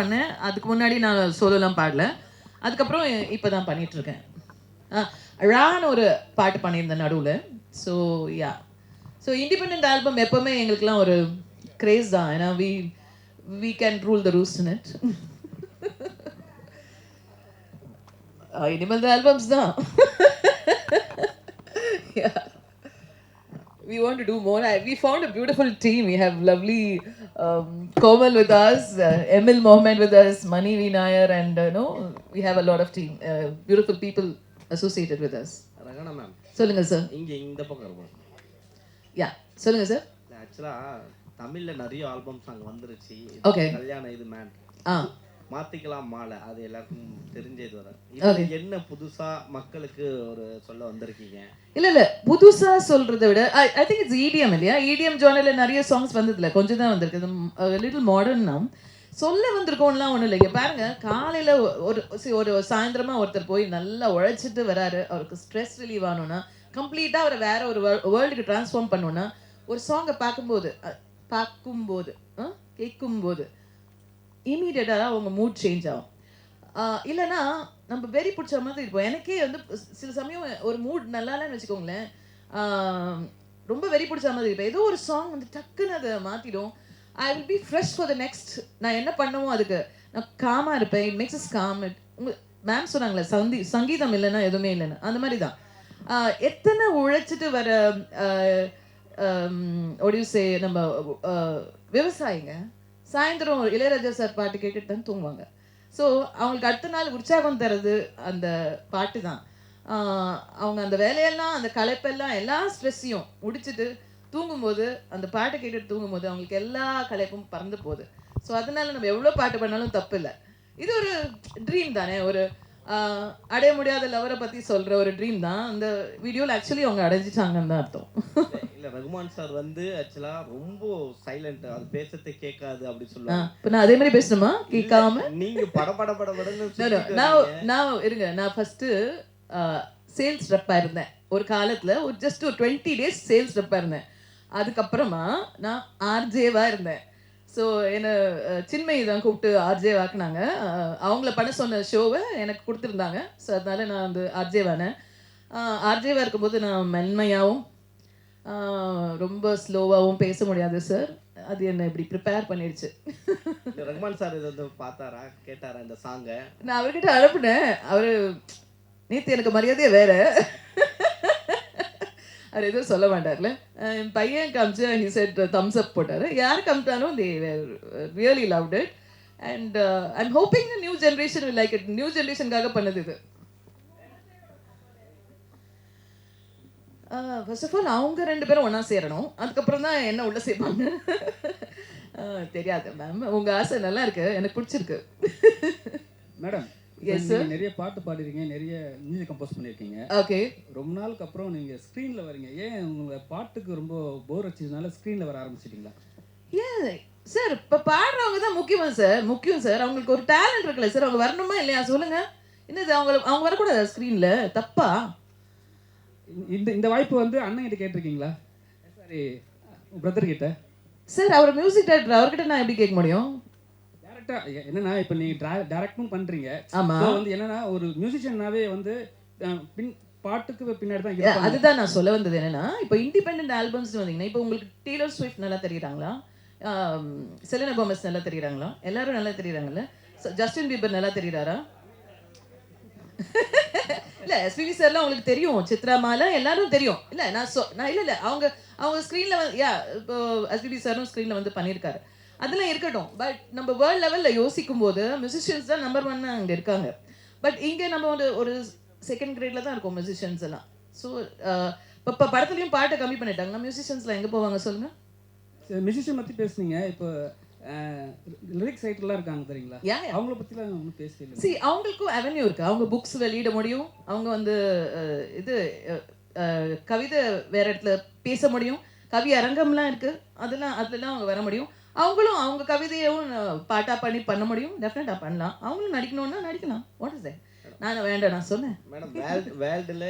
பண்ணேன். அதுக்கு முன்னாடி நான் சோலோலாம் பாடல. அதுக்கப்புறம் இப்போ தான் பண்ணிட்டு இருக்கேன். ரான்னு ஒரு பாட்டு பண்ணியிருந்தேன் நடுவில். So ya so independent album எப்போவுமே எங்களுக்குலாம் ஒரு கிரேஸ் தான். ஏன்னா we can rule the roost in it. இனிமேல் தான் ஆல்பம்ஸ் தான். Yeah. We want to do more. We found a beautiful team. We have lovely Komal with us, Emil Mohammed with us, Mani V. Nair, and we have a lot of team, beautiful people associated with us. ரகனா ma'am சொல்லுங்க sir. இங்க இந்த பக்கம் இருக்கும். யா சொல்லுங்க sir. ஆக்சுவலா தமிழ்ல நிறைய ஆல்பம்ஸ் அங்க வந்துருச்சு. Okay. கல்யாணம் இது மேன் மாத்திக்கலாம் மாலை அது எல்லாருக்கும் தெரிஞ்சது வர. இது என்ன புதுசா மக்களுக்கு ஒரு சொல்ல வந்திருக்கீங்க? இல்ல புதுசா சொல்றதை விட ஐ திங்க் இட்ஸ் EDM இல்லையா? EDM ஜானர்ல நிறைய சாங்ஸ் வந்ததில்ல, கொஞ்சம் தான் வந்திருக்கு. லிட்டில் மாடர்ன் தான் சொல்ல வந்திருக்கோம்லாம் ஒன்றும் இல்லைங்க. பாருங்க, காலையில் ஒரு சாயந்தரமா ஒருத்தர் போய் நல்லா உழைச்சிட்டு வராரு. அவருக்கு ஸ்ட்ரெஸ் ரிலீவ் ஆகணும்னா, கம்ப்ளீட்டாக அவரை வேற ஒரு வேர்ல்டுக்கு ட்ரான்ஸ்ஃபார்ம் பண்ணணும்னா, ஒரு சாங்கை கேட்கும்போது இமீடியட்டாக அவங்க மூட் சேஞ்ச் ஆகும். இல்லைன்னா நம்ம வெறி பிடிச்ச மாதிரி இருப்போம். எனக்கே வந்து சில சமயம் ஒரு மூட் நல்லா இல்லைன்னு வச்சுக்கோங்களேன், ரொம்ப வெறி பிடிச்ச மாதிரி இருப்பேன். ஏதோ ஒரு சாங் வந்து டக்குன்னு அதை மாற்றிடும். I will be fresh for the next. நான் என்ன பண்ணுவோம் அதுக்கு நான் காமாக இருப்பேன். It makes is gamma. Ma'am சொன்னாங்களே சங்கீதம் இல்லைன்னா எதுவுமே இல்லைன்னு, அந்த மாதிரி தான். எத்தனை உழைச்சிட்டு வர ஒடியூசே நம்ம விவசாயிங்க சாயந்தரம் இளையராஜா சார் பாட்டு கேட்டுட்டு தான் தூங்குவாங்க. ஸோ அவங்களுக்கு அடுத்த நாள் உற்சாகம் தர்றது அந்த பாட்டு தான். அவங்க அந்த வேலையெல்லாம், அந்த களைப்பெல்லாம், எல்லா ஸ்ட்ரெஸ்ஸையும் முடிச்சுட்டு தூங்கும்போது, அந்த பாட்டை கேட்டுட்டு தூங்கும்போது அவங்களுக்கு எல்லா களைப்பும் பறந்து போகுது. ஸோ அதனால நம்ம எவ்வளோ பாட்டு பண்ணாலும் தப்பு இல்லை. இது ஒரு ட்ரீம் தானே, ஒரு அடைய முடியாத லவரை பற்றி சொல்கிற ஒரு ட்ரீம் தான். அந்த வீடியோவில் ஆக்சுவலி அவங்க அடைஞ்சிட்டாங்கன்னு தான் அர்த்தம். இல்லை, ரகுமான் சார் வந்து ஆக்சுவலாக ரொம்ப சைலண்ட், அது பேசுறதை கேட்காது அப்படி சொல்லுவாங்க. இப்போ நான் அதே மாதிரி பேசணுமா? கேட்காம நீங்கள் படபடன்னு நான் இருங்க. நான் ஃபஸ்ட்டு சேல்ஸ் ரெப்பாக இருந்தேன் ஒரு காலத்தில். ஒரு ஜஸ்ட் ஒரு 20 days சேல்ஸ் ரெப்பாக இருந்தேன். அதுக்கப்புறமா நான் ஆர்ஜேவாக இருந்தேன். ஸோ என்னை சின்மயி தான் கூப்பிட்டு ஆர்ஜே வாக்குனாங்க. அவங்கள பண்ண சொன்ன ஷோவை எனக்கு கொடுத்துருந்தாங்க. ஸோ அதனால நான் வந்து ஆர்ஜேவானேன். ஆர்ஜேவாக இருக்கும்போது நான் மென்மையாகவும் ரொம்ப ஸ்லோவாகவும் பேச முடியாது சார். அது என்னை இப்படி ப்ரிப்பேர் பண்ணிடுச்சு. ரகுமான் சார் இதை வந்து பார்த்தாரா, கேட்டாரா இந்த சாங்கை? நான் அவர்கிட்ட அனுப்புனேன். அவர் நேற்று எனக்கு மரியாதையே வேற, அவர் எதுவும் சொல்ல மாட்டார்ல. என் பையன் காமிச்சு ஹி செட் தம்ஸ் அப் போட்டார். யார் காமிட்டாலும் they really loved it. And I'm hoping new generation will like it. New ஜென்ரேஷனுக்காக பண்ணது இது. ஃபர்ஸ்ட் ஆஃப் ஆல் அவங்க 2 பேரும் ஒன்றா சேரணும். அதுக்கப்புறம் தான் என்ன உள்ள சேர்ப்பாங்க தெரியாது மேம். உங்கள் ஆசை நல்லா இருக்கு, எனக்கு பிடிச்சிருக்கு. Madam, yes sir. நிறைய பாட்டு பாடிருக்கீங்க, நிறைய மியூசிக் கம்போஸ் பண்ணியிருக்கீங்க. ஓகே. ரொம்ப நாளுக்கு அப்புறம் நீங்கள் ஸ்க்ரீனில் வரீங்க. ஏன் உங்களை பாட்டுக்கு ரொம்ப போர் அடிச்சதுனால ஸ்க்ரீனில் வர ஆரம்பிச்சிட்டிங்களா? ஏன் சார், இப்போ பாடுறவங்க தான் முக்கியம் சார். அவங்களுக்கு ஒரு டேலண்ட் இருக்குல்ல சார், அவங்க வரணுமா இல்லையா சொல்லுங்க. என்னது அவங்க வரக்கூடாது ஸ்க்ரீனில்? தப்பா? இந்த வாய்ப்பு வந்து அண்ணன் கிட்ட கேட்டிருக்கீங்களா? சாரி, பிரதர் கிட்ட. சார் அவர் மியூசிக் டைரக்டர், அவர்கிட்ட நான் எப்படி கேட்க முடியும்? டேரக்டா என்னன்னா, இப்போ நீங்கள் டைரக்டும் பண்ணுறீங்க. ஆமாம். வந்து என்னன்னா, ஒரு மியூசிஷியனாவே வந்து பாட்டுக்கு பின்னாடி தான். அதுதான் நான் சொல்ல வந்தது. என்னன்னா, இப்போ இண்டிபெண்ட் ஆல்பம்ஸ் வந்தீங்கன்னா, இப்போ உங்களுக்கு டெய்லர் ஸ்விஃப்ட் நல்லா தெரியுறாங்களா, செலினா கோமஸ் நல்லா தெரியுறாங்களா, எல்லாரும் நல்லா தெரியுறாங்கல்ல, ஜஸ்டின் பீபர் நல்லா தெரியுறாரா? இல்லை, எஸ்பிபி சார்லாம் உங்களுக்கு தெரியும், சித்ரா மாலா எல்லாரும் தெரியும். இல்லை நான் இல்லை அவங்க ஸ்க்ரீனில் வந்து இப்போ எஸ்பிபி சாரும் ஸ்க்ரீனில் வந்து பண்ணியிருக்காரு. அதெல்லாம் இருக்கட்டும். பட் நம்ம வேர்ல்ட் லெவலில் யோசிக்கும் போது மியூசிஷியன்ஸ் தான் நம்பர் 1 அங்கே இருக்காங்க. பட் இங்கே நம்ம வந்து ஒரு செகண்ட் கிரேடில் தான் இருக்கோம் மியூசிஷியன்ஸ் எல்லாம். ஸோ இப்போ படத்துலையும் பாட்டை கம்மி பண்ணிட்டாங்க. மியூசிஷியன்ஸ்லாம் எங்கே போவாங்க சொல்லுங்கள்? மியூசிஷியன் பற்றி பேசுனீங்க. இப்போ லிரிக்ஸ் ரைட்டர்லாம் இருக்காங்க தெரியுங்களா? அவங்கள பற்றிலாம் ஒன்றும் பேசல. சி, அவங்களுக்கும் அவென்யூ இருக்குது. அவங்க புக்ஸ் வெளியிட முடியும். அவங்க வந்து இது கவிதை வேற இடத்துல பேச முடியும். கவி அரங்கம்லாம் இருக்குது. அதெல்லாம் அவங்க வர முடியும். அவங்களும் அவங்க கவிதையும் பாட்டாக பண்ண முடியும். டெஃபினட்டாக பண்ணலாம். அவங்களும் நடிக்கணும்னா நடிக்கலாம். What is that? நான் வேண்டாம் நான் சொன்னேன். மேடம் வேர்ல்டுல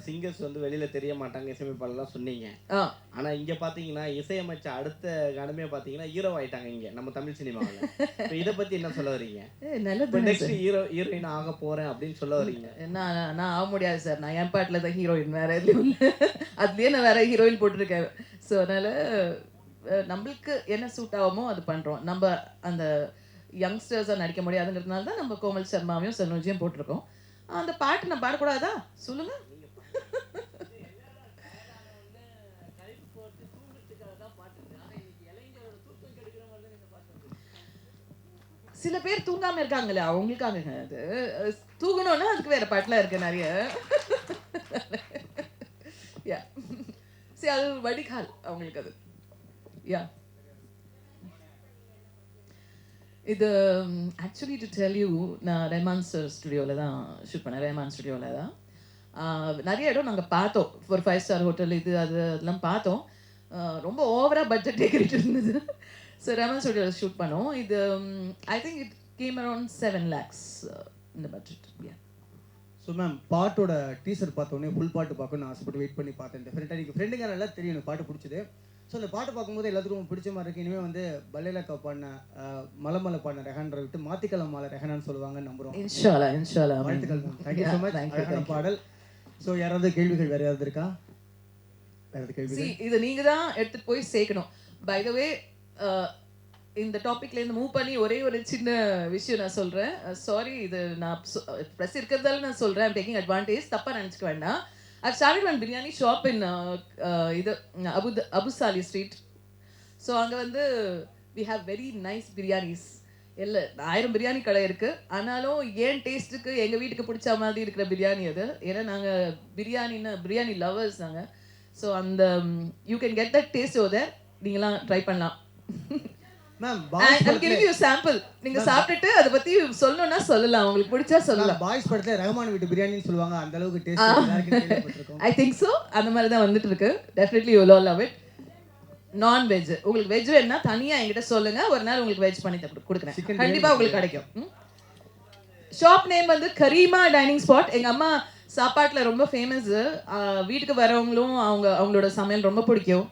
சிங்கர்ஸ் வந்து வெளியில தெரிய மாட்டாங்க இசையமைப்பாளர்லாம் சொன்னீங்க. ஆ ஆனா இங்க பாத்தீங்கன்னா இசையமைச்ச அடுத்த கணமே பாத்தீங்கன்னா ஹீரோ ஆயிட்டாங்க இங்க நம்ம தமிழ் சினிமாவில். இப்போ இதை பத்தி என்ன சொல்ல வரீங்க? நல்லது நெக்ஸ்ட் ஹீரோயின் ஆக போறேன் அப்படின்னு சொல்ல வரீங்க? நான் ஆக முடியாது சார். நான் என் பாட்டில் தான் ஹீரோயின், வேற எதுவும் இல்லை. அதுலேயே நான் வேற ஹீரோயின் போட்டிருக்கேன். ஸோ அதனால நம்மளுக்கு என்ன சூட் ஆகுமோ அது பண்ணுறோம். நம்ம அந்த யங்ஸ்டர்ஸாக நடிக்க முடியாதுங்கிறதுனால தான் நம்ம கோமல் சர்மாவையும் சனோஜியும் போட்டிருக்கோம். அந்த பாட்டு நான் பாடக்கூடாதா சொல்லுங்க? சில பேர் தூங்காம இருக்காங்களே அவங்களுக்காக அது. தூங்கணும்னா அதுக்கு வேற பாட்டுலாம் இருக்கு நிறைய. யா சரி, அது வடிகால் அவங்களுக்கு அது. யா இது ஆக்சுவலி டு டெல் யூ, நான் ரெஹ்மான் சார் ஸ்டுடியோவில் தான் ஷூட் பண்ணேன். ரெஹ்மான் ஸ்டுடியோவில் தான் நிறைய இடம் நாங்கள் பார்த்தோம். ஒரு 5 ஸ்டார் ஹோட்டல் இது அதெல்லாம் பார்த்தோம். ரொம்ப ஓவராக பட்ஜெட் டேக்கிட்டு இருந்தது. ஸோ ரெஹ்மான் ஸ்டுடியோவில் ஷூட் பண்ணோம். இது I think it came around 7 lakhs இந்த பட்ஜெட். யா ஸோ மேம், பாட்டோட டீசர் பார்த்தோன்னே ஃபுல் பாட்டு பார்க்கணும்னு ஆசைப்பட்டு வெயிட் பண்ணி பார்த்தேன். டெஃபினட்டாக நீங்கள் ஃப்ரெண்டுங்க நல்லா தெரியும் எனக்கு பாட்டு பிடிச்சது. ஸோ அந்த பாட்டு பார்க்கும்போது எல்லாத்துக்கும் பிடிச்ச மாதிரி இருக்குது. இனிமேல் வந்து பல்லேலக்கா பாடின மலமலை பாடின ரெஹான்ரை விட்டு மாத்திக்கலாம் மாலை ரெஹானான்னு சொல்லுவாங்கன்னு நம்புகிறோம். இன்ஷால்லா இன்ஷால்லா. வாழ்த்துக்கள் மேம். Thank you so much. அழகான பாடல். ஸோ யாராவது கேள்விகள் வேறு ஏதாவது இருக்கா? வேறு கேள்வி? இது நீங்கள் தான் எடுத்துகிட்டு போய் சேர்க்கணும். பை த வே இந்த டாபிக்லேருந்து மூவ் பண்ணி ஒரே ஒரு சின்ன விஷயம் நான் சொல்கிறேன். சாரி, இது நான் ப்ரெஸ் இருக்கிறதால நான் சொல்கிறேன். ஐம் டேக்கிங் அட்வான்டேஜ், தப்பாக நினச்சிக்க வேண்டாம். I've started one biryani shop in இது அபு சாலி ஸ்ட்ரீட். ஸோ அங்கே வந்து we have very nice biryanis. இல்லை 1000 பிரியாணி கடை இருக்குது. ஆனாலும் ஏன் டேஸ்ட்டுக்கு எங்கள் வீட்டுக்கு பிடிச்ச மாதிரி இருக்கிற பிரியாணி அது. ஏன்னா நாங்கள் பிரியாணி லவர்ஸ் நாங்கள். ஸோ அந்த you can get that taste over there. நீங்களாம் ட்ரை பண்ணலாம். Ma'am I'm giving you a sample. நீங்க சாப்பிட்டுட்டு அதை பத்தி சொல்லணும்னா சொல்லலாம், உங்களுக்கு பிடிச்சா சொல்லலாம். பாய்ஸ் படத்துல ரஹ்மான் வீட்டு பிரியாணின்னு சொல்லுவாங்க, அந்த அளவுக்கு டேஸ்ட் எல்லாருக்கும் கேள்விப்பட்டிருக்கோம். I think so. அந்த மாதிரி தான் வந்துட்டு இருக்கு. Definitely you will all love it. Non veg, உங்களுக்கு வெஜ் வேணும்னா தனியா என்கிட்ட சொல்லுங்க, ஒரு நாள் உங்களுக்கு வெஜ் பண்ணி கொடுக்குறேன். கண்டிப்பா உங்களுக்கு கிடைக்கும். ஷாப் நேம் வந்து கரீமா டைனிங் ஸ்பாட். எங்க அம்மா சாப்பாட்டுல ரொம்ப ஃபேமஸ். வீட்டுக்கு வரவங்களும் அவங்களோட சமையல் ரொம்ப பிடிக்கும்.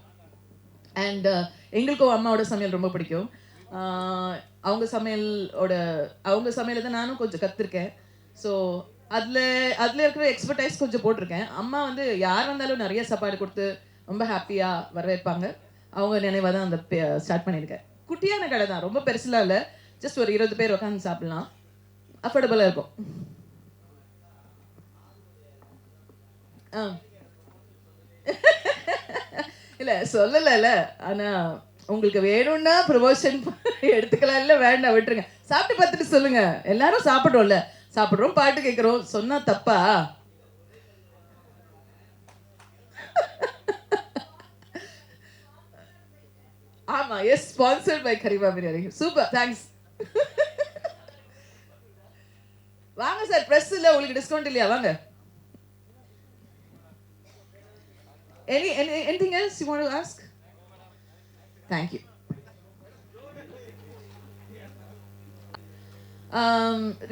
அண்ட் எங்களுக்கும் அம்மாவோட சமையல் ரொம்ப பிடிக்கும். அவங்க சமையலை தான் நானும் கொஞ்சம் கற்றுருக்கேன். ஸோ அதில் இருக்கிற எக்ஸ்பர்டைஸ் கொஞ்சம் போட்டிருக்கேன். அம்மா வந்து யார் வந்தாலும் நிறைய சாப்பாடு கொடுத்து ரொம்ப ஹாப்பியாக வரவேற்பாங்க. அவங்க நினைவாக தான் அந்த ஸ்டார்ட் பண்ணியிருக்கேன். குட்டியான கடை தான், ரொம்ப பெருசுலாம் இல்லை. ஜஸ்ட் ஒரு 20 பேர் உட்காந்து சாப்பிட்லாம். அஃபோர்டபுளாக இருக்கும். இல்லை சொல்லலைல்ல, ஆனால் உங்களுக்கு வேணும்னா ப்ரொமோஷன் எடுத்துக்கலாம். இல்லை வேண்டாம், விட்டுருங்க. சாப்பிட்டு பார்த்துட்டு சொல்லுங்க. எல்லாரும் சாப்பிட்றோம்ல, சாப்பிட்றோம், பாட்டு கேட்குறோம், சொன்னா தப்பா? ஆமா, yes, sponsored by Kareema biryani. Super, thanks. வாங்க சார், ப்ரெஸ் இல்லை, உங்களுக்கு டிஸ்கவுண்ட் இல்லையா? வாங்க. Anything else you want to ask? Thank you.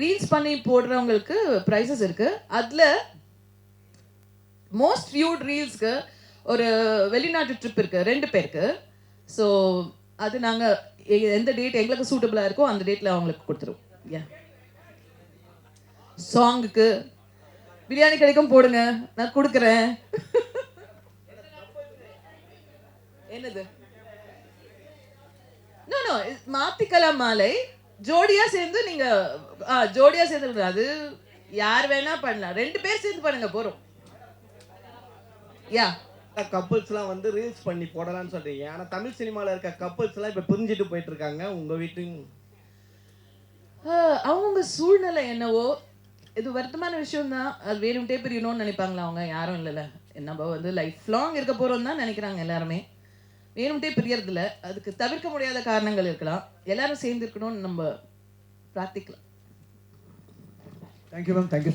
Reels பண்ணி போடுறவங்களுக்கு ப்ரைஸஸ் இருக்கு. அதில் மோஸ்ட் வியூட் ரீல்ஸ்க்கு ஒரு வெளிநாட்டு ட்ரிப் இருக்கு 2 பேருக்கு. ஸோ அது நாங்கள் எந்த டேட் எங்களுக்கு சூட்டபிளாக இருக்கோ அந்த டேட்டில் அவங்களுக்கு கொடுத்துருவோம். சாங்குக்கு பிரியாணி கிடைக்கும், போடுங்க, நான் கொடுக்குறேன். என்னது? நோ மாத்திக்கலாம் மாலை. ஜோடியா சேர்ந்து நீங்க ஜோடியா சேர்ந்து அது யார் வேணா பண்ணலாம். 2 பேர் சேர்ந்து பண்ணுங்க, போறோம். யா கப்புள்ஸ்லாம் வந்து ரீல்ஸ் பண்ணி போடலாம்னு சொல்றீங்க. ஆனா தமிழ் சினிமாவில் இருக்க கப்புள்ஸ்லாம் இப்போ பிரிஞ்சுட்டு போயிட்டு இருக்காங்க. உங்க வீட்டுக்கு அவங்க சூழ்நிலை என்னவோ, இது வருத்தமான விஷயம் தான். அது வேணும்ட்டே பிரியணும்னு நினைப்பாங்களா? அவங்க யாரும் இல்லைல்ல. நம்ம வந்து லைஃப் லாங் இருக்க போறோம் தான் நினைக்கிறாங்க எல்லாருமே. வேணும்ட்டே பிரியறதில்ல. அதுக்கு தவிர்க்க முடியாத காரணங்கள் இருக்கலாம். எல்லாரும் சேர்ந்து இருக்கணும்னு நம்ம பிரார்த்திக்கலாம். Thank you ma'am. தேங்க்யூ.